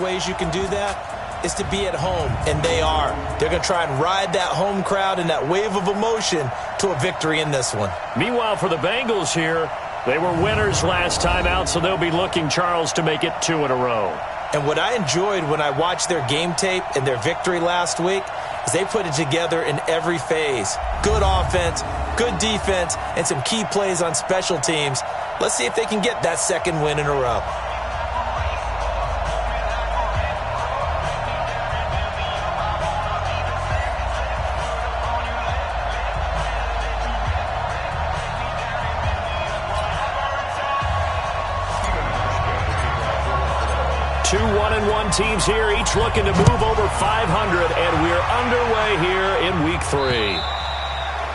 ways you can do that is to be at home, and they are. They're going to try and ride that home crowd and that wave of emotion to a victory in this one. Meanwhile, for the Bengals here, they were winners last time out, so they'll be looking, Charles, to make it 2 in a row. And what I enjoyed when I watched their game tape and their victory last week is they put it together in every phase. Good offense, good defense, and some key plays on special teams. Let's see if they can get that second win in a row. Two 1-1 teams here, each looking to move over 500, and we're underway here in Week 3.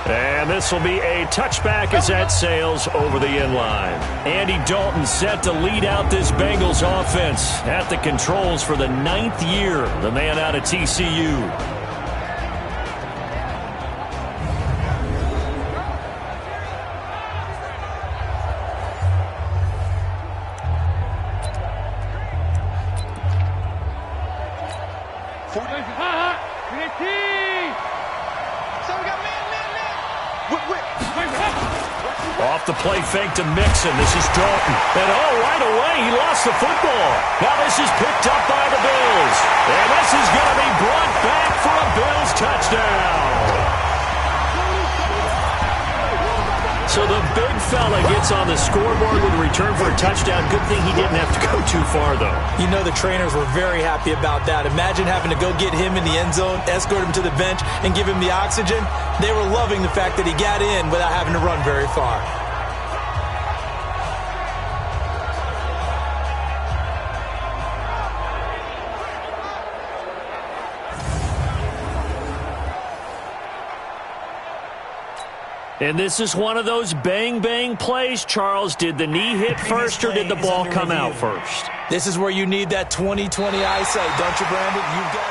And this will be a touchback as that sails over the inline. Andy Dalton set to lead out this Bengals offense at the controls for the 9th year, the man out of TCU. Off the play fake to Mixon. This is Dalton. And right away, he lost the football. Now this is picked up by the Bills. And this is going to be brought back for a Bills touchdown. So the big fella gets on the scoreboard with a return for a touchdown. Good thing he didn't have to go too far, though. You know the trainers were very happy about that. Imagine having to go get him in the end zone, escort him to the bench, and give him the oxygen. They were loving the fact that he got in without having to run very far. And this is one of those bang-bang plays, Charles. Did the knee hit first or did the ball come out first? This is where you need that 20/20 eyesight, don't you, Brandon? You've got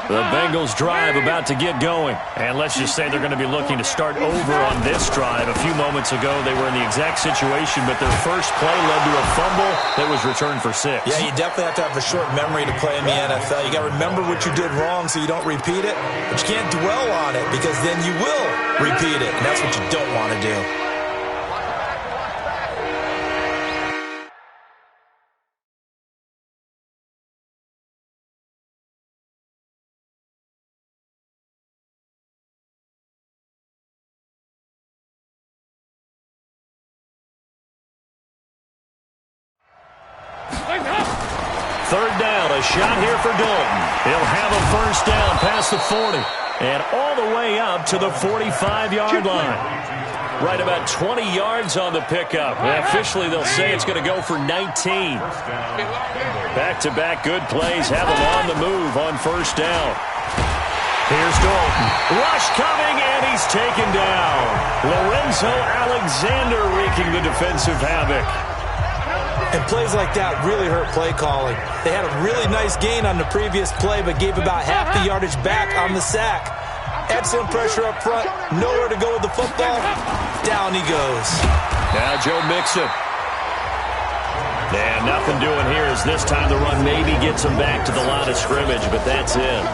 The Bengals drive about to get going. And let's just say they're going to be looking to start over on this drive. A few moments ago, they were in the exact situation, but their first play led to a fumble that was returned for 6. Yeah, you definitely have to have a short memory to play in the NFL. You got to remember what you did wrong so you don't repeat it, but you can't dwell on it because then you will repeat it, and that's what you don't want to do. Third down, a shot here for Dalton. He'll have a first down past the 40 and all the way up to the 45-yard line. Right about 20 yards on the pickup. And officially, they'll say it's going to go for 19. Back-to-back good plays have him on the move on first down. Here's Dalton. Rush coming, and he's taken down. Lorenzo Alexander wreaking the defensive havoc. And plays like that really hurt play calling. They had a really nice gain on the previous play, but gave about half the yardage back on the sack. Excellent pressure up front. Nowhere to go with the football. Down he goes. Now Joe Mixon. And nothing doing here as this time the run maybe gets him back to the line of scrimmage, but that's it.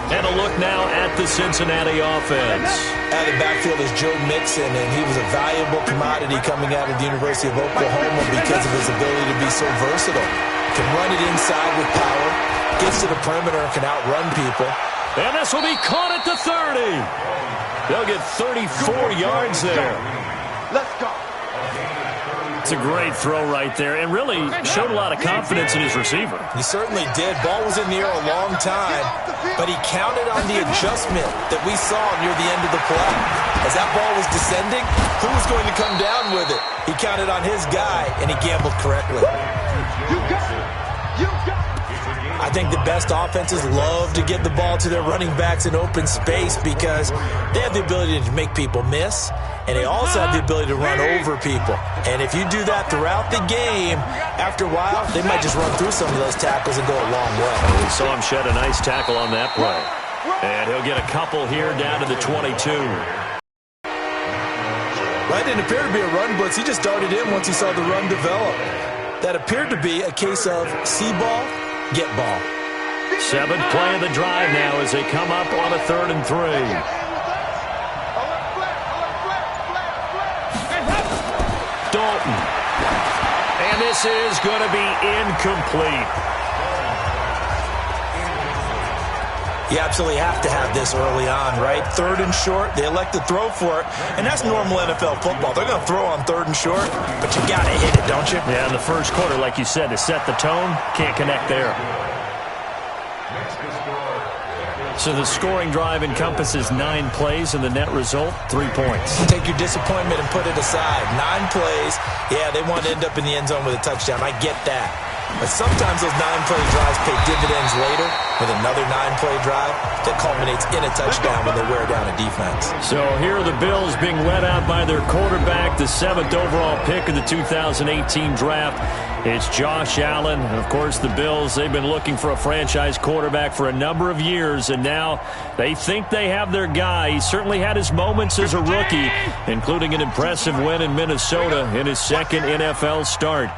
And a look now at the Cincinnati offense. Out of the backfield is Joe Mixon, and he was a valuable commodity coming out of the University of Oklahoma because of his ability to be so versatile. Can run it inside with power, gets to the perimeter, and can outrun people. And this will be caught at the 30. They'll get 34 yards there. Let's go. It's a great throw right there and really showed a lot of confidence in his receiver. He certainly did. Ball was in the air a long time, but he counted on the adjustment that we saw near the end of the play. As that ball was descending, who was going to come down with it? He counted on his guy, and he gambled correctly. I think the best offenses love to get the ball to their running backs in open space because they have the ability to make people miss, and they also have the ability to run over people. And if you do that throughout the game, after a while, they might just run through some of those tackles and go a long way. We saw him shed a nice tackle on that play. And he'll get a couple here down to the 22. Well, it didn't appear to be a run blitz. He just darted in once he saw the run develop. That appeared to be a case of see ball, get ball. 7th play of the drive now as they come up on a 3rd and 3. Dalton. And this is going to be incomplete. You absolutely have to have this early on, right? 3rd and short, they elect to throw for it, and that's normal NFL football. They're going to throw on 3rd and short, but you got to hit it, don't you? Yeah, in the first quarter, like you said, to set the tone, can't connect there. So the scoring drive encompasses 9 plays, and the net result, 3 points. Take your disappointment and put it aside. 9 plays, yeah, they want to end up in the end zone with a touchdown. I get that. But sometimes those 9-play drives pay dividends later with another 9-play drive that culminates in a touchdown when they wear down a defense. So here are the Bills being led out by their quarterback, the 7th overall pick of the 2018 draft. It's Josh Allen. Of course, the Bills, they've been looking for a franchise quarterback for a number of years, and now they think they have their guy. He certainly had his moments as a rookie, including an impressive win in Minnesota in his 2nd NFL start.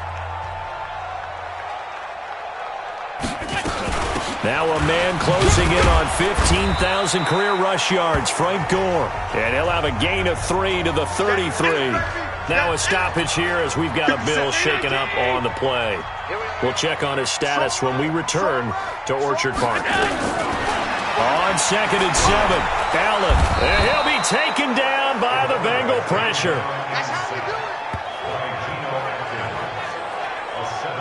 Now a man closing in on 15,000 career rush yards, Frank Gore. And he'll have a gain of 3 to the 33. Now a stoppage here as we've got a Bill shaken up on the play. We'll check on his status when we return to Orchard Park. On 2nd and 7, Allen. And he'll be taken down by the Bengal pressure.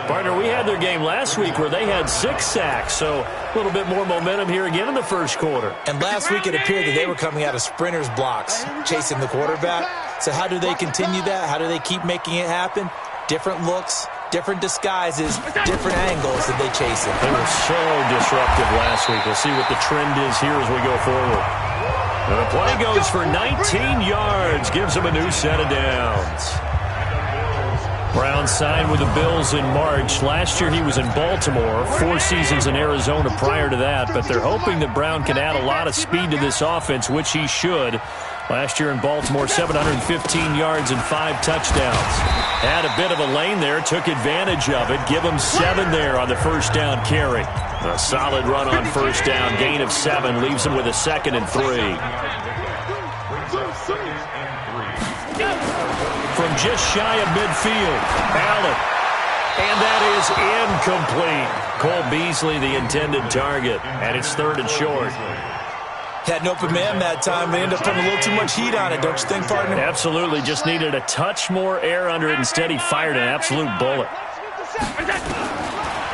Partner, we had their game last week where they had 6 sacks, so a little bit more momentum here again in the first quarter. And last week it appeared that they were coming out of sprinters blocks, chasing the quarterback. So how do they continue that? How do they keep making it happen? Different looks, different disguises, different angles that they chase it. They were so disruptive last week. We'll see what the trend is here as we go forward. And the play goes for 19 yards, gives them a new set of downs. Brown signed with the Bills in March. Last year he was in Baltimore, 4 seasons in Arizona prior to that, but they're hoping that Brown can add a lot of speed to this offense, which he should. Last year in Baltimore, 715 yards and 5 touchdowns. Had a bit of a lane there, took advantage of it. Give him 7 there on the first down carry. A solid run on first down, gain of 7, leaves him with a 2nd and 3. From just shy of midfield, Allen. And that is incomplete. Cole Beasley, the intended target, and it's 3rd and short. Had an open man that time. They ended up putting a little too much heat on it, don't you think, partner? Absolutely. Just needed a touch more air under it. Instead, he fired an absolute bullet.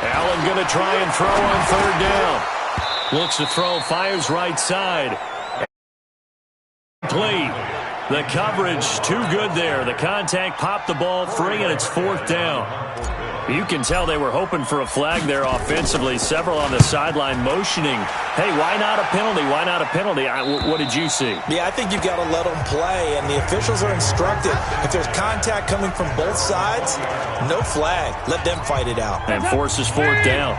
Allen going to try and throw on 3rd down. Looks to throw, fires right side. Complete. The coverage, too good there. The contact popped the ball free, and it's 4th down. You can tell they were hoping for a flag there offensively. Several on the sideline motioning. Hey, why not a penalty? Why not a penalty? What did you see? Yeah, I think you've got to let them play, and the officials are instructed. If there's contact coming from both sides, no flag. Let them fight it out. And forces 4th down.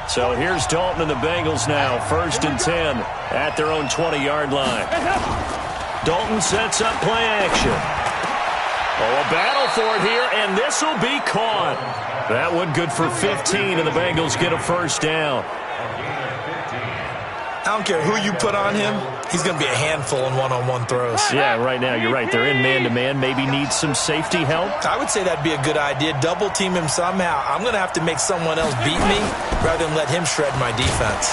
So here's Dalton and the Bengals now. 1st and 10 at their own 20-yard line. Dalton sets up play action. Oh, a battle for it here, and this will be caught. That one good for 15, and the Bengals get a 1st down. I don't care who you put on him. He's going to be a handful in one-on-one throws. Yeah, right now, you're right. They're in man-to-man. Maybe needs some safety help. I would say that'd be a good idea. Double team him somehow. I'm going to have to make someone else beat me rather than let him shred my defense.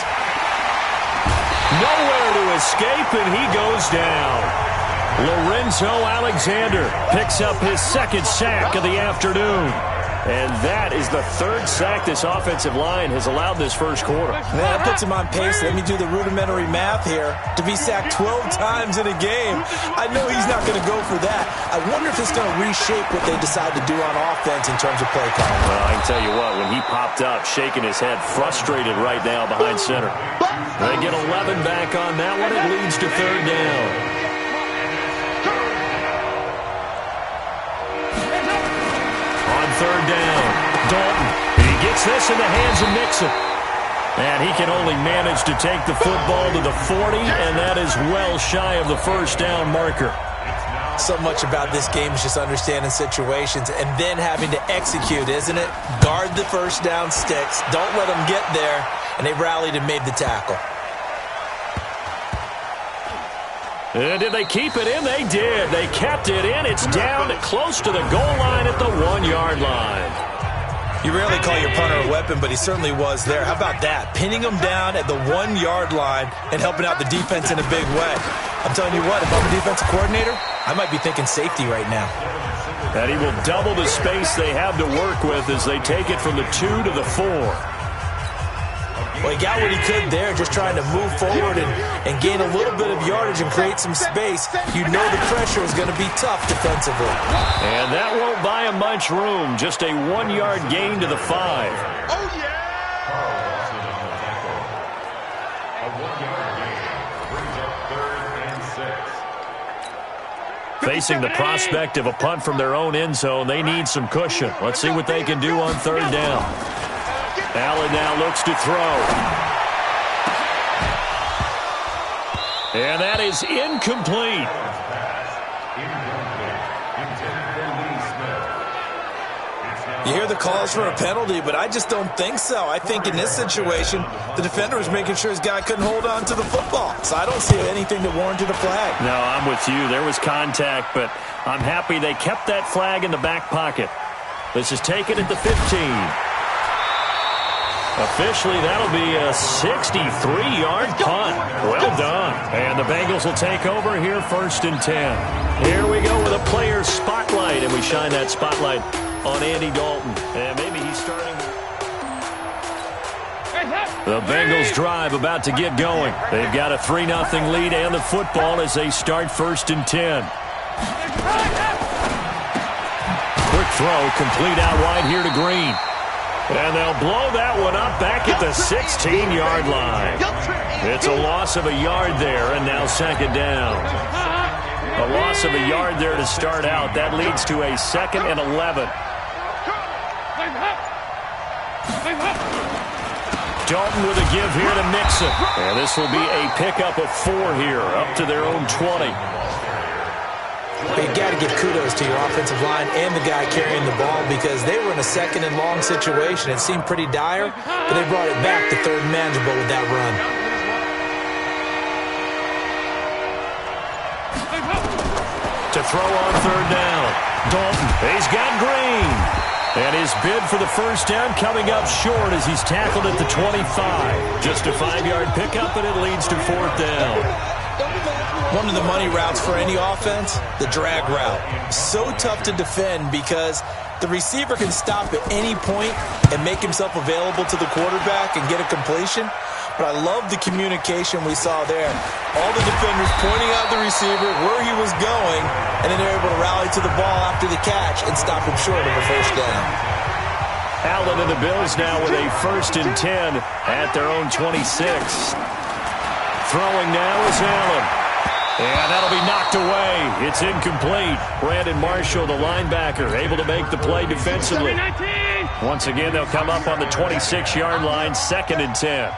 Nowhere to escape, and he goes down. Lorenzo Alexander picks up his 2nd sack of the afternoon. And that is the 3rd sack this offensive line has allowed this first quarter. Man, that puts him on pace. Let me do the rudimentary math here. To be sacked 12 times in a game, I know he's not going to go for that. I wonder if it's going to reshape what they decide to do on offense in terms of play calling. Well, I can tell you what, when he popped up, shaking his head, frustrated right now behind center. They get 11 back on that one. It leads to 3rd down. On 3rd down, Dalton. He gets this in the hands of Mixon. And he can only manage to take the football to the 40, and that is well shy of the 1st down marker. So much about this game is just understanding situations and then having to execute, isn't it? Guard the first down sticks. Don't let them get there. And they rallied and made the tackle. And did they keep it in? They did. They kept it in. It's down close to the goal line at the 1-yard line. You rarely call your punter a weapon, but he certainly was there. How about that? Pinning him down at the 1-yard line and helping out the defense in a big way. I'm telling you what, if I'm a defensive coordinator, I might be thinking safety right now. And he will double the space they have to work with as they take it from the 2 to the 4. Well, he got what he could there, just trying to move forward and gain a little bit of yardage and create some space. You know the pressure is going to be tough defensively. And that won't buy him much room. Just a 1-yard gain to the 5. Oh, yeah! Facing the prospect of a punt from their own end zone, they need some cushion. Let's see what they can do on 3rd down. Allen now looks to throw. And that is incomplete. You hear the calls for a penalty, but I just don't think so. I think in this situation, the defender was making sure his guy couldn't hold on to the football. So I don't see anything to warrant a flag. No, I'm with you. There was contact, but I'm happy they kept that flag in the back pocket. This is taken at the 15. Officially, that'll be a 63-yard punt. Well done. And the Bengals will take over here 1st and 10. Here we go with a player spotlight, and we shine that spotlight on Andy Dalton. And maybe he's starting. The Bengals drive about to get going. They've got a 3-0 lead and the football as they start 1st and 10. Quick throw, complete out wide here to Green. And they'll blow that one up back at the 16-yard line. It's a loss of a yard there, and now 2nd down. A loss of a yard there to start out. That leads to a 2nd and 11. Dalton with a give here to Mixon. And this will be a pickup of 4 here, up to their own 20. But you got to give kudos to your offensive line and the guy carrying the ball because they were in a 2nd and long situation. It seemed pretty dire, but they brought it back to 3rd and manageable with that run. To throw on 3rd down. Dalton, he's got Green. And his bid for the 1st down coming up short as he's tackled at the 25. Just a 5-yard pickup, and it leads to 4th down. One of the money routes for any offense, the drag route. So tough to defend because the receiver can stop at any point and make himself available to the quarterback and get a completion. But I love the communication we saw there. All the defenders pointing out the receiver, where he was going, and then they're able to rally to the ball after the catch and stop him short of a 1st down. Allen and the Bills now with a 1st and 10 at their own 26. Throwing now is Allen. And that'll be knocked away. It's incomplete. Brandon Marshall, the linebacker, able to make the play defensively. Once again, they'll come up on the 26-yard line, 2nd and 10.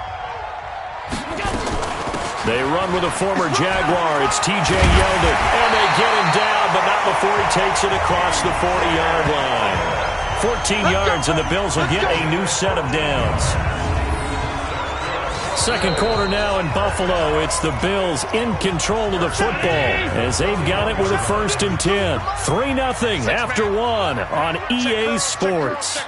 They run with a former Jaguar. It's T.J. Yeldon. And they get him down, but not before he takes it across the 40-yard line. 14 yards, and the Bills will get a new set of downs. 2nd quarter now in Buffalo. It's the Bills in control of the football as they've got it with a 1st and 10. 3-0 after 1 on EA Sports.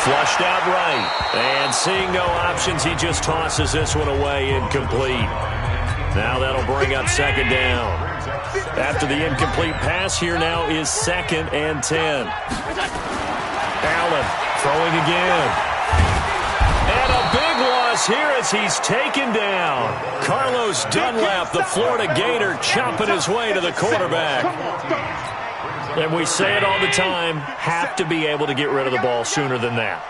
Flushed out right. And seeing no options, he just tosses this one away, incomplete. Now that'll bring up 2nd down. After the incomplete pass, here now is 2nd and 10. Allen throwing again. And a big loss here as he's taken down. Carlos Dunlap, the Florida Gator, chopping his way to the quarterback. And we say it all the time, have to be able to get rid of the ball sooner than that.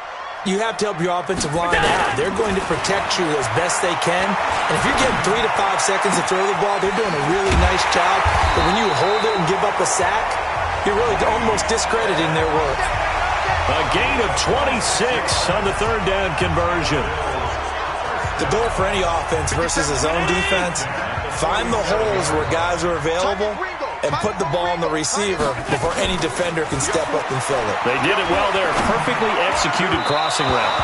You have to help your offensive line out. They're going to protect you as best they can. And if you're getting 3 to 5 seconds to throw the ball, they're doing a really nice job. But when you hold it and give up a sack, you're really almost discrediting their work. A gain of 26 on the 3rd down conversion. The goal for any offense versus his own defense, Find the holes where guys are available and put the ball on the receiver before any defender can step up and fill it. They did it well there. Perfectly executed crossing route.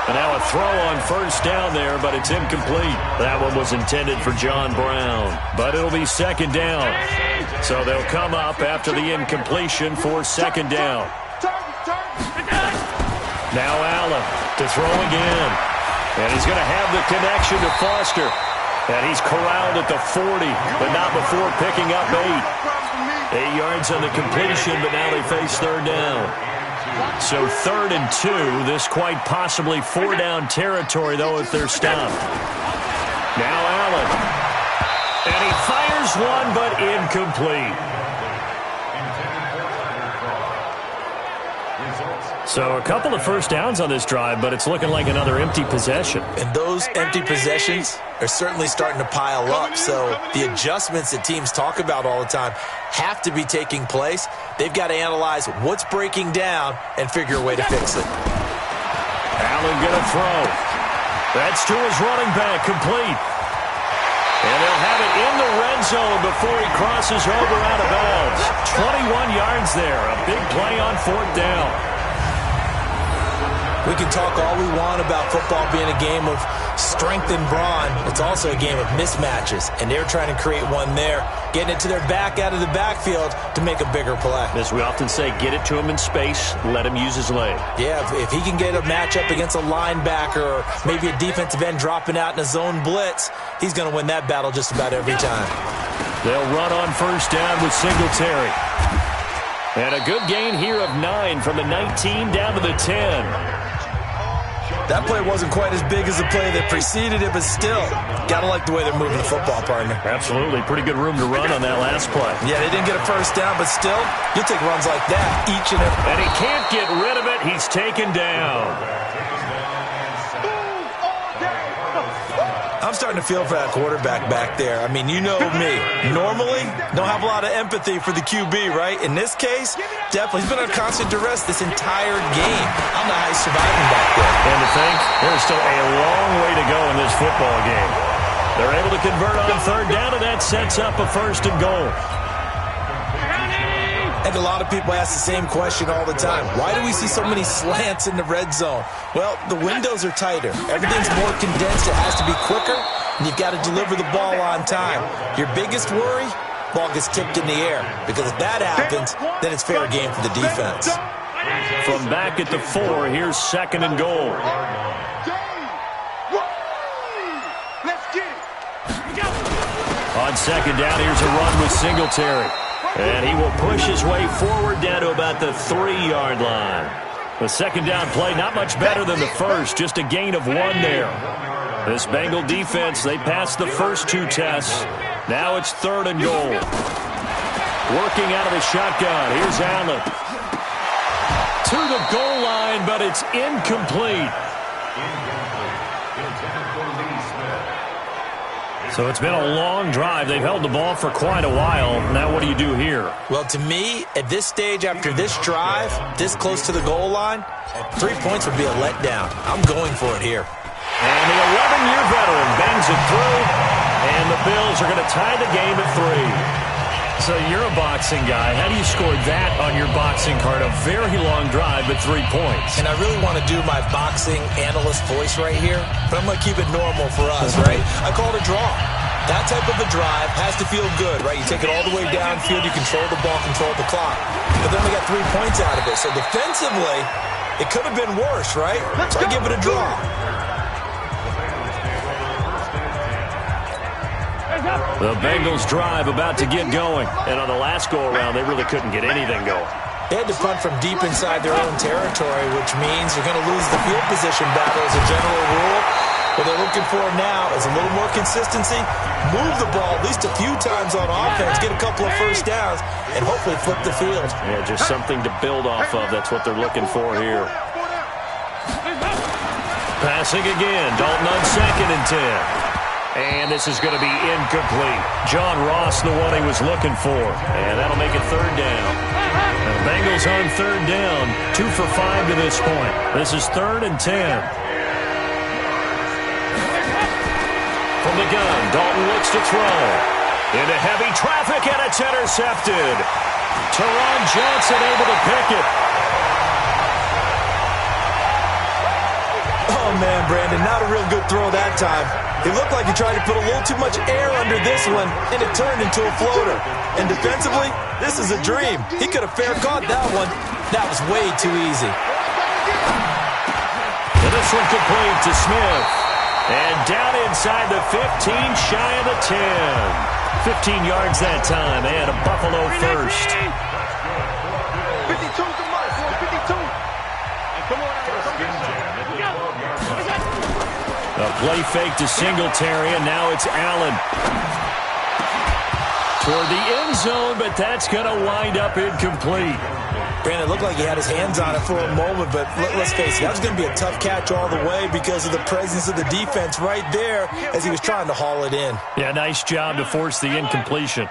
And now a throw on first down there, but it's incomplete. That one was intended for John Brown, but it'll be second down. So they'll come up after the incompletion for second down. Now Allen to throw again. And he's going to have the connection to Foster. And he's corralled at the 40, but not before picking up 8. 8 yards on the completion, but now they face third down. So 3rd and 2. This quite possibly 4-down territory, though, if they're stopped. Now Allen. And he fires one, but incomplete. So a couple of first downs on this drive, but it's looking like another empty possession. And those empty possessions are certainly starting to pile up. So the adjustments that teams talk about all the time have to be taking place. They've got to analyze what's breaking down and figure a way to fix it. Allen going to throw. That's to his running back, complete. And they'll have it in the red zone before he crosses over out of bounds. 21 yards there. A big play on 4th down. We can talk all we want about football being a game of strength and brawn. It's also a game of mismatches, and they're trying to create one there, getting it to their back out of the backfield to make a bigger play. As we often say, get it to him in space, let him use his leg. Yeah, if he can get a matchup against a linebacker or maybe a defensive end dropping out in a zone blitz, he's going to win that battle just about every time. They'll run on first down with Singletary. And a good gain here of 9 from the 19 down to the 10. That play wasn't quite as big as the play that preceded it, but still, got to like the way they're moving the football, partner. Absolutely. Pretty good room to run on that last play. Yeah, they didn't get a first down, but still, you'll take runs like that each and every. And he can't get rid of it. He's taken down. I'm starting to feel for that quarterback back there. I mean, you know me. Normally, don't have a lot of empathy for the QB, right? In this case, definitely. He's been under constant duress this entire game. I don't know how he's surviving back there. And to think, there's still a long way to go in this football game. They're able to convert on third down, and that sets up a 1st and goal. And a lot of people ask the same question all the time. Why do we see so many slants in the red zone? Well, the windows are tighter. Everything's more condensed. It has to be quicker, and you've got to deliver the ball on time. Your biggest worry? Ball gets tipped in the air. Because if that happens, then it's fair game for the defense. From back at the 4, here's 2nd and goal. On 2nd down, here's a run with Singletary. And he will push his way forward down to about the 3-yard line. The 2nd down play, not much better than the first, just a gain of 1 there. This Bengal defense, they passed the first 2 tests. Now it's 3rd and goal. Working out of the shotgun, here's Allen. To the goal line, but it's incomplete. So it's been a long drive. They've held the ball for quite a while. Now what do you do here? Well, to me, at this stage, after this drive, this close to the goal line, 3 points would be a letdown. I'm going for it here. And the 11-year veteran bangs it through, and the Bills are going to tie the game at 3. So you're a boxing guy. How do you score that on your boxing card? A very long drive, but 3 points. And I really want to do my boxing analyst voice right here, but I'm going to keep it normal for us, right? I call it a draw. That type of a drive has to feel good, right? You take it all the way downfield, you control the ball, control the clock. But then we got 3 points out of it. So defensively, it could have been worse, right? So I give it a draw. The Bengals drive about to get going. And on the last go-around, they really couldn't get anything going. They had to punt from deep inside their own territory, which means you're going to lose the field position battle as a general rule. What they're looking for now is a little more consistency, move the ball at least a few times on offense, get a couple of first downs, and hopefully flip the field. Yeah, just something to build off of. That's what they're looking for here. Passing again. Dalton on 2nd and 10. And this is going to be incomplete. John Ross, the one he was looking for. And that'll make it 3rd down. And the Bengals on 3rd down. 2 for 5 to this point. This is 3rd and 10. from the gun. Dalton looks to throw. Into heavy traffic, and it's intercepted. Teron Johnson able to pick it. Oh, man, Brandon, not a real good throw that time. It looked like he tried to put a little too much air under this one, and it turned into a floater. And defensively, this is a dream. He could have fair caught that one. That was way too easy. And this one complete to Smith. And down inside the 15, shy of the 10. 15 yards that time, and a Buffalo first. 52 to Mark, 52. Come on, A play fake to Singletary, and now it's Allen. Toward the end zone, but that's going to wind up incomplete. Brandon, it looked like he had his hands on it for a moment, but let's face it, that was going to be a tough catch all the way because of the presence of the defense right there as he was trying to haul it in. Yeah, nice job to force the incompletion.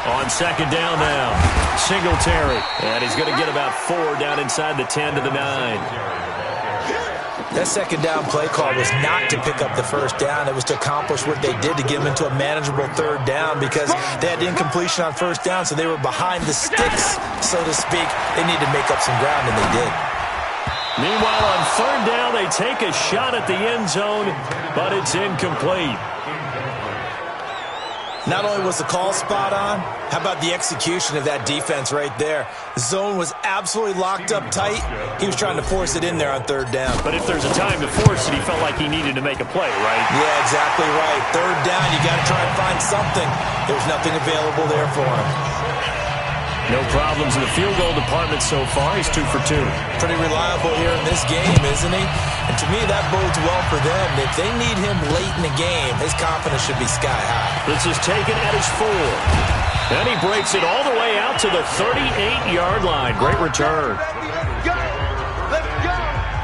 On second down now, Singletary. And he's going to get about 4 down inside the 10 to the 9. That second down play call was not to pick up the first down. It was to accomplish what they did to get them into a manageable third down because they had incompletion on first down, so they were behind the sticks, so to speak. They needed to make up some ground, and they did. Meanwhile, on third down, they take a shot at the end zone, but it's incomplete. Not only was the call spot on, how about the execution of that defense right there? The zone was absolutely locked up tight. He was trying to force it in there on third down. But if there's a time to force it, he felt like he needed to make a play, right? Yeah, exactly right. Third down, you got to try and find something. There's nothing available there for him. No problems in the field goal department so far. He's 2 for 2. Pretty reliable here in this game, isn't he? And to me, that bodes well for them. If they need him late in the game, his confidence should be sky high. This is taken at his 4. And he breaks it all the way out to the 38-yard line. Great return.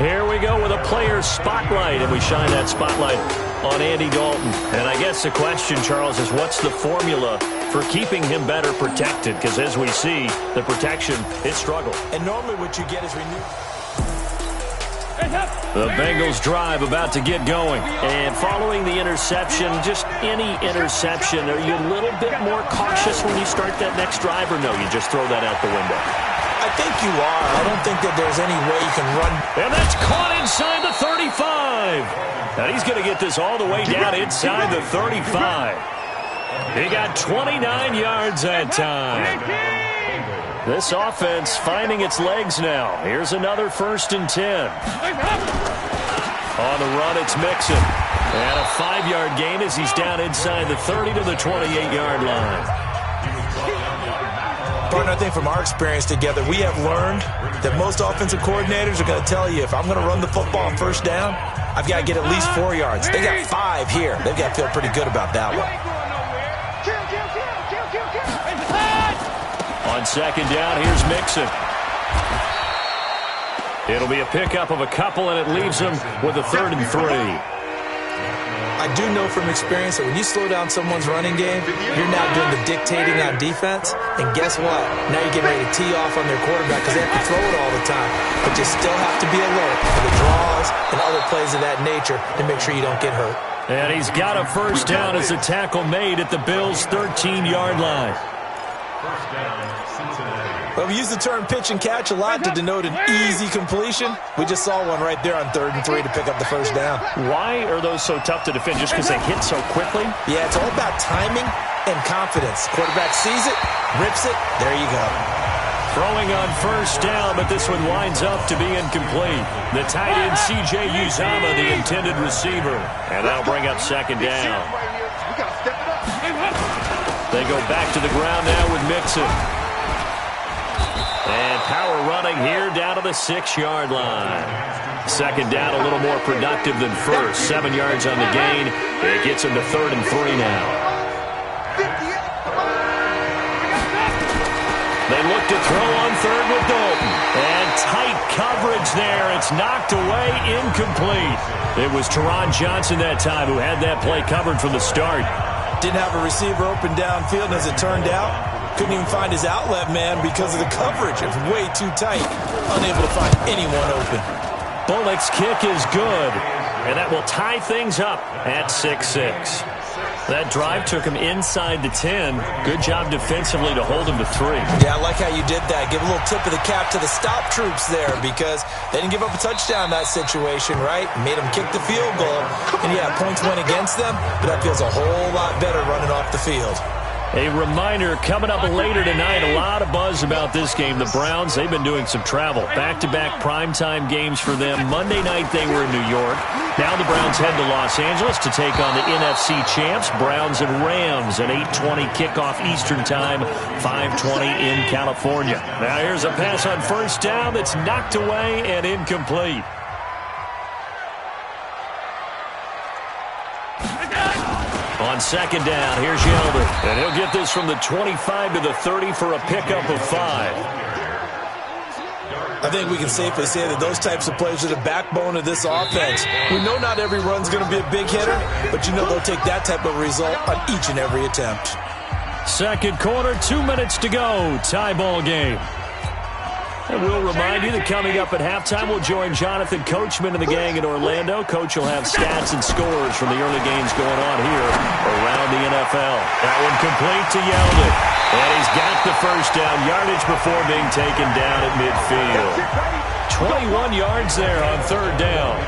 Here we go with a player spotlight, and we shine that spotlight on Andy Dalton. And I guess the question, Charles, is what's the formula for keeping him better protected? Because as we see, the protection, it struggled. And normally what you get is renewed. The Bengals drive about to get going. And following the interception, just any interception, are you a little bit more cautious when you start that next drive, or no, you just throw that out the window? I think you are. I don't think that there's any way you can run. And that's caught inside the 35. And he's going to get this all the way down inside the 35. He got 29 yards that time. This offense finding its legs now. Here's another 1st and 10. On the run, it's Mixon. And a 5-yard gain as he's down inside the 30 to the 28-yard line. Partner, I think from our experience together, we have learned that most offensive coordinators are going to tell you, if I'm going to run the football on first down, I've got to get at least 4 yards. They got 5 here. They've got to feel pretty good about that one. On second down, here's Mixon. It'll be a pickup of a couple, and it leaves him with a 3rd and 3. I do know from experience that when you slow down someone's running game, you're now doing the dictating on defense. And guess what? Now you're getting ready to tee off on their quarterback because they have to throw it all the time. But you still have to be alert for the draws and other plays of that nature to make sure you don't get hurt. And he's got a first down as the tackle made at the Bills' 13-yard line. Well, we use the term pitch and catch a lot to denote an easy completion. We just saw one right there on 3rd and 3 to pick up the first down. Why are those so tough to defend? Just because they hit so quickly? Yeah, it's all about timing and confidence. Quarterback sees it, rips it, there you go. Throwing on first down, but this one winds up to be incomplete. The tight end, C.J. Uzomah, the intended receiver. And that'll bring up second down. They go back to the ground now with Mixon. And power running here down to the 6-yard line. Second down a little more productive than first. 7 yards on the gain. It gets him to 3rd and 3 now. They look to throw on 3rd with Dalton. And tight coverage there. It's knocked away, incomplete. It was Teron Johnson that time who had that play covered from the start. Didn't have a receiver open downfield, and as it turned out, couldn't even find his outlet man because of the coverage. It was way too tight. Unable to find anyone open. Bullock's kick is good. And that will tie things up at 6-6. That drive took him inside the 10. Good job defensively to hold him to 3. Yeah, I like how you did that. Give a little tip of the cap to the stop troops there because they didn't give up a touchdown in that situation, right? Made them kick the field goal. And, yeah, points went against them, but that feels a whole lot better running off the field. A reminder, coming up later tonight, a lot of buzz about this game. The Browns, they've been doing some travel. Back-to-back primetime games for them. Monday night they were in New York. Now the Browns head to Los Angeles to take on the NFC champs, Browns and Rams, an 8:20 kickoff Eastern time, 5:20 in California. Now here's a pass on first down that's knocked away and incomplete. On second down, here's Yeldon. And he'll get this from the 25 to the 30 for a pickup of 5. I think we can safely say that those types of plays are the backbone of this offense. We know not every run's going to be a big hitter, but you know they'll take that type of result on each and every attempt. Second quarter, 2 minutes to go. Tie ball game. And we'll remind you that coming up at halftime, we'll join Jonathan Coachman and the gang in Orlando. Coach will have stats and scores from the early games going on here around the NFL. That one complete to Yeldon. And he's got the first down yardage before being taken down at midfield. 21 yards there on third down.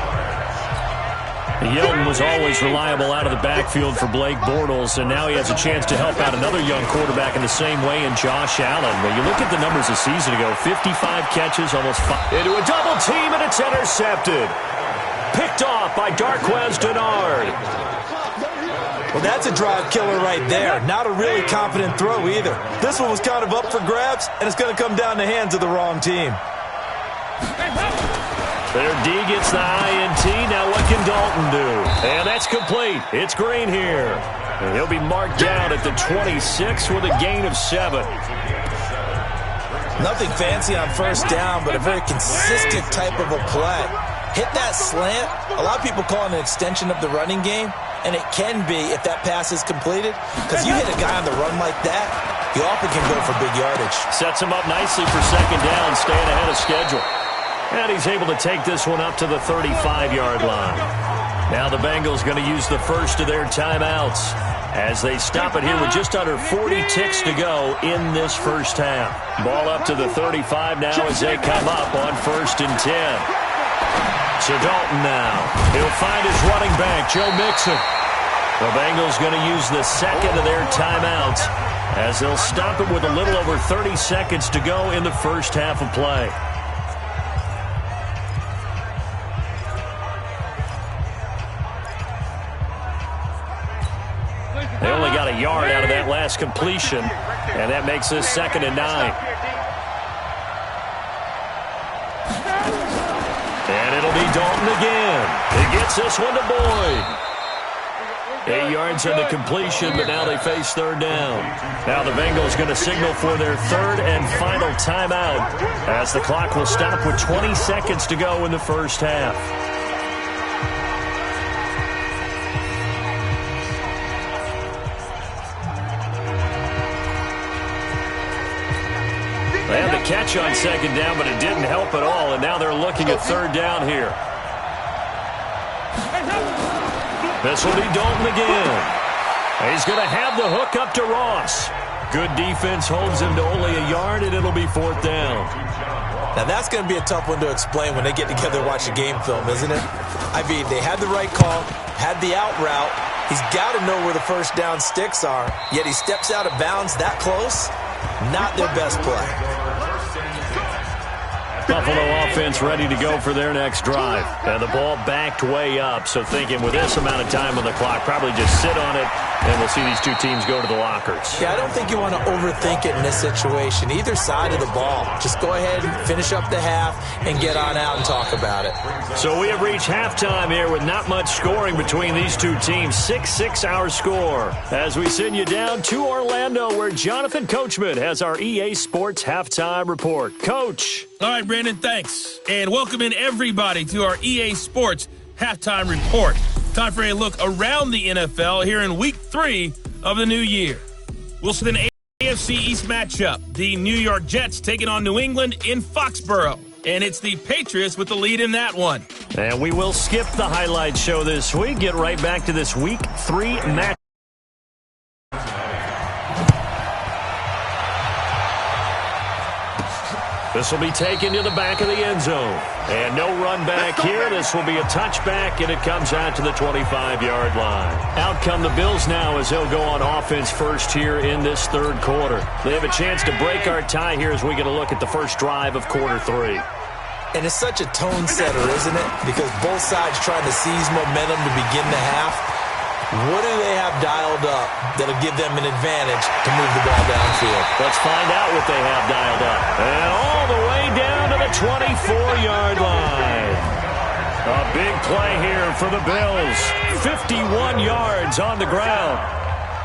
Yeldon was always reliable out of the backfield for Blake Bortles, and now he has a chance to help out another young quarterback in the same way in Josh Allen. When you look at the numbers a season ago, 55 catches, almost 5. Into a double team, and it's intercepted. Picked off by Darqueze Dennard. Well, that's a drive killer right there. Not a really confident throw either. This one was kind of up for grabs, and it's going to come down the hands of the wrong team. Their D gets the INT. Now what can Dalton do? And that's complete. It's Green here. And he'll be marked down at the 26 with a gain of 7. Nothing fancy on first down, but a very consistent type of a play. Hit that slant. A lot of people call it an extension of the running game, and it can be if that pass is completed, because you hit a guy on the run like that, you often can go for big yardage. Sets him up nicely for second down, staying ahead of schedule. And he's able to take this one up to the 35-yard line. Now the Bengals going to use the first of their timeouts as they stop it here with just under 40 ticks to go in this first half. Ball up to the 35 now as they come up on 1st and 10. So Dalton now. He'll find his running back, Joe Mixon. The Bengals going to use the second of their timeouts as they'll stop it with a little over 30 seconds to go in the first half of play. They only got a yard out of that last completion, and that makes this 2nd and 9. And it'll be Dalton again. He gets this one to Boyd. 8 yards on the completion, but now they face third down. Now the Bengals going to signal for their third and final timeout as the clock will stop with 20 seconds to go in the first half. They had the catch on second down, but it didn't help at all, and now they're looking at third down here. This will be Dalton again. He's going to have the hook up to Ross. Good defense holds him to only a yard, and it'll be 4th down. Now, that's going to be a tough one to explain when they get together and watch a game film, isn't it? I mean, they had the right call, had the out route. He's got to know where the first down sticks are, yet he steps out of bounds that close. Not their best play. Buffalo offense ready to go for their next drive. And the ball backed way up, so thinking with this amount of time on the clock, probably just sit on it, and we'll see these two teams go to the lockers. Yeah, I don't think you want to overthink it in this situation. Either side of the ball. Just go ahead and finish up the half and get on out and talk about it. So we have reached halftime here with not much scoring between these two teams. 6-6 our score as we send you down to Orlando where Jonathan Coachman has our EA Sports Halftime Report. Coach. All right, Brandon, thanks. And welcome in everybody to our EA Sports Halftime Report. Time for a look around the NFL here in Week 3 of the new year. We'll see an AFC East matchup. The New York Jets taking on New England in Foxborough. and it's the Patriots with the lead in that one. And we will skip the highlight show this week. Get right back to this Week 3 match. This will be taken to the back of the end zone. And no run back here. This will be a touchback, and it comes out to the 25-yard line. Out come the Bills now as they'll go on offense first here in this third quarter. They have a chance to break our tie here as we get a look at the first drive of quarter 3. And it's such a tone setter, isn't it? Because both sides trying to seize momentum to begin the half. What do they have dialed up that'll give them an advantage to move the ball downfield? Let's find out what they have dialed up. And all the way down to the 24-yard line. A big play here for the Bills. 51 yards on the ground.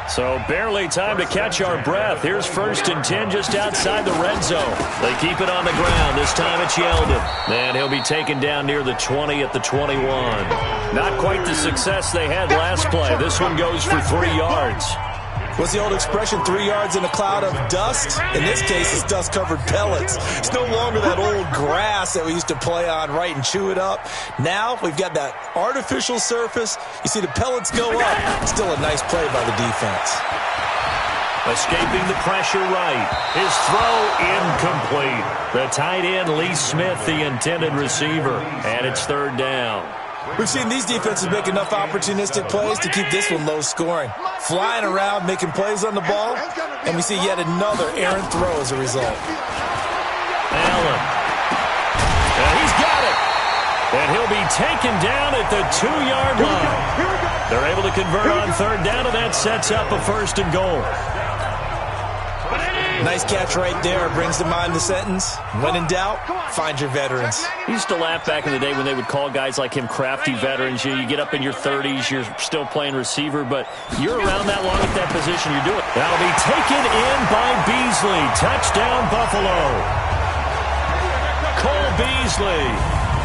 So barely time to catch our breath. Here's 1st and 10 just outside the red zone. They keep it on the ground. This time it's Yeldon. And he'll be taken down near the 20 at the 21. Not quite the success they had last play. This one goes for 3 yards. What's the old expression, 3 yards in a cloud of dust? In this case, it's dust-covered pellets. It's no longer that old grass that we used to play on, right, and chew it up. Now we've got that artificial surface. You see the pellets go up. Still a nice play by the defense. Escaping the pressure right. His throw incomplete. The tight end, Lee Smith, the intended receiver. And it's 3rd down. We've seen these defenses make enough opportunistic plays to keep this one low scoring. Flying around, making plays on the ball, and we see yet another errant throw as a result. Allen. And he's got it. And he'll be taken down at the 2-yard line. They're able to convert on 3rd down, and that sets up a 1st and goal. Nice catch right there. Brings to mind the sentence, when in doubt, find your veterans. I used to laugh back in the day when they would call guys like him crafty veterans. You get up in your 30s, you're still playing receiver, but you're around that long at that position, you're doing it. That'll be taken in by Beasley. Touchdown, Buffalo. Cole Beasley,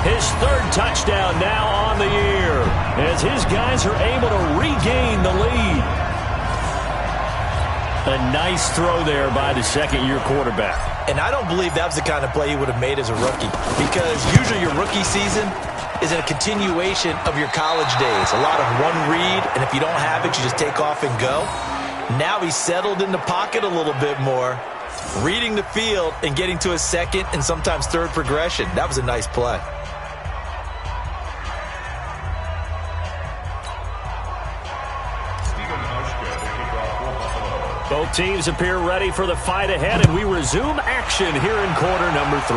his 3rd touchdown now on the year, as his guys are able to regain the lead. A nice throw there by the 2nd-year quarterback. And I don't believe that was the kind of play he would have made as a rookie, because usually your rookie season is a continuation of your college days. A lot of one read, and if you don't have it, you just take off and go. Now he's settled in the pocket a little bit more, reading the field and getting to his 2nd and sometimes 3rd progression. That was a nice play. Both teams appear ready for the fight ahead, and we resume action here in quarter number 3.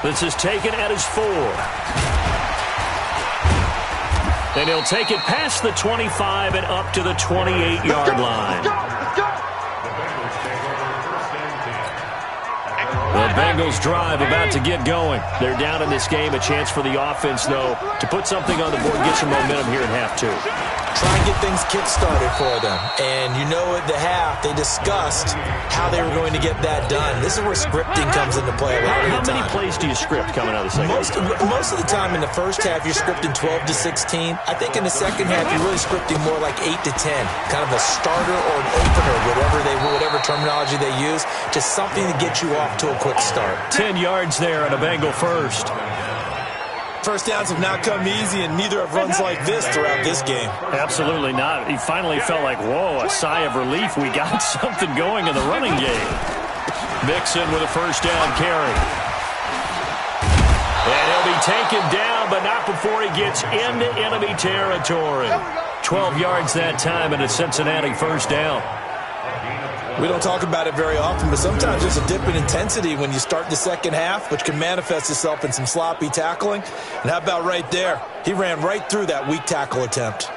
This is taken at his 4. And he'll take it past the 25 and up to the 28-yard line. The Bengals drive about to get going. They're down in this game. A chance for the offense, though, to put something on the board, get some momentum here in half 2. Try and get things kick-started for them. And you know at the half, they discussed how they were going to get that done. This is where scripting comes into play a lot of the time. How many plays do you script coming out of the second? Most of the time in the first half, you're scripting 12 to 16. I think in the second half, you're really scripting more like 8 to 10. Kind of a starter or an opener, whatever terminology they use. Just something to get you off to a quick start. 10 yards there and a Bengal first. First downs have not come easy, and neither have runs like this throughout this game. Absolutely not. He finally felt like, whoa, a sigh of relief. We got something going in the running game. Mixon with a first down carry. And he'll be taken down, but not before he gets into enemy territory. 12 yards that time and a Cincinnati first down. We don't talk about it very often, but sometimes there's a dip in intensity when you start the second half, which can manifest itself in some sloppy tackling. And how about right there? He ran right through that weak tackle attempt.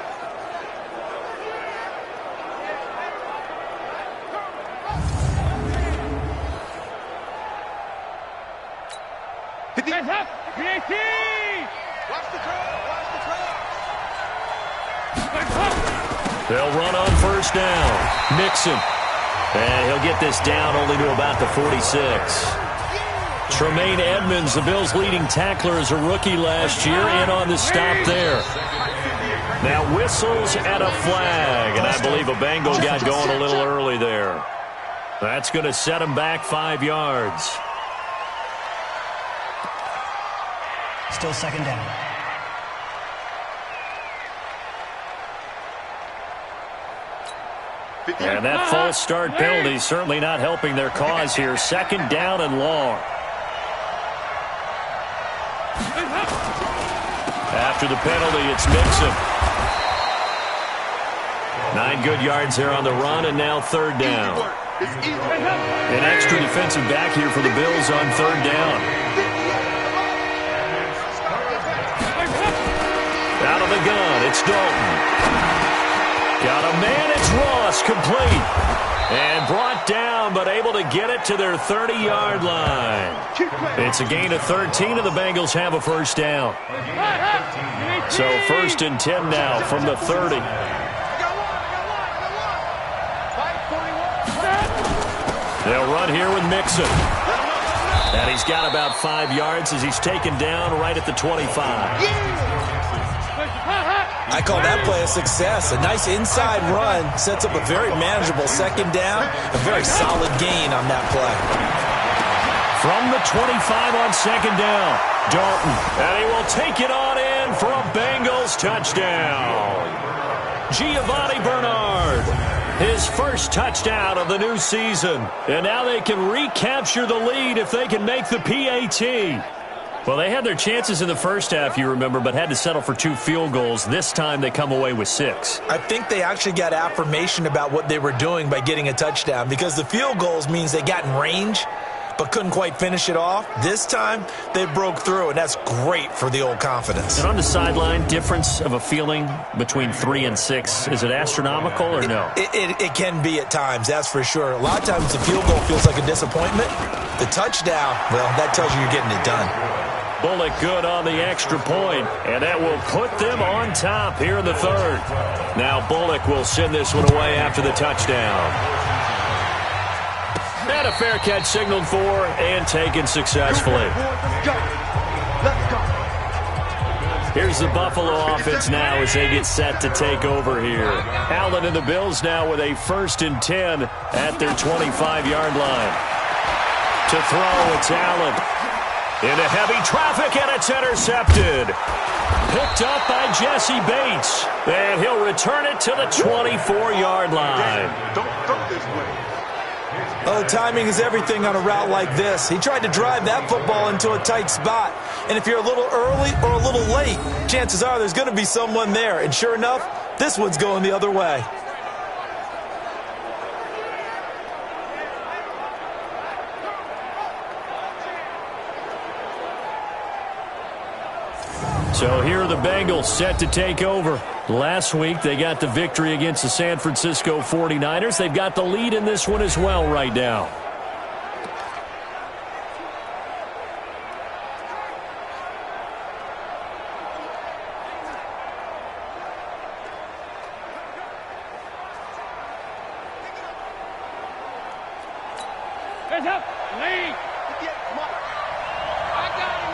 They'll run on first down. Mixon. And he'll get this down only to about the 46. Tremaine Edmonds, the Bills' leading tackler as a rookie last year, in on the stop there. Now whistles and a flag, and I believe a Bengal got going a little early there. That's going to set him back 5 yards. Still second down. And that false start penalty certainly not helping their cause here. Second down and long. After the penalty, it's Mixon. 9 good yards there on the run, and now third down. An extra defensive back here for the Bills on third down. Out of the gun, it's Dalton. Got a man, it's Ross, complete. And brought down, but able to get it to their 30-yard line. It's a gain of 13, and the Bengals have a first down. So 1st and 10 now from the 30. They'll run here with Mixon. And he's got about 5 yards as he's taken down right at the 25. I call that play a success. A nice inside run sets up a very manageable second down. A very solid gain on that play. From the 25 on second down, Dalton. And he will take it on in for a Bengals touchdown. Giovanni Bernard. His first touchdown of the new season. And now they can recapture the lead if they can make the PAT. Well, they had their chances in the first half, you remember, but had to settle for 2 field goals. This time they come away with 6. I think they actually got affirmation about what they were doing by getting a touchdown, because the field goals means they got in range but couldn't quite finish it off. This time they broke through, and that's great for the old confidence. And on the sideline, difference of a feeling between 3 and 6, is it astronomical or no? It can be at times, that's for sure. A lot of times the field goal feels like a disappointment. The touchdown, well, that tells you you're getting it done. Bullock good on the extra point, and that will put them on top here in the third. Now Bullock will send this one away after the touchdown. And a fair catch signaled for and taken successfully. Here's the Buffalo offense now as they get set to take over here. Allen and the Bills now with a 1st and 10 at their 25-yard line. To throw, it's Allen. Into heavy traffic, and it's intercepted. Picked up by Jesse Bates. And he'll return it to the 24-yard line. Don't throw this way. Oh, timing is everything on a route like this. He tried to drive that football into a tight spot. And if you're a little early or a little late, chances are there's going to be someone there. And sure enough, this one's going the other way. So here are the Bengals set to take over. Last week they got the victory against the San Francisco 49ers. They've got the lead in this one as well right now. Hands up. Lead. I got him.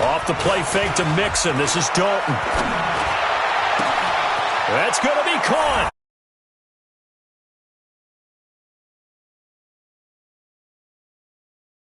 Off the play fake to Mixon. This is Dalton. That's going to be caught.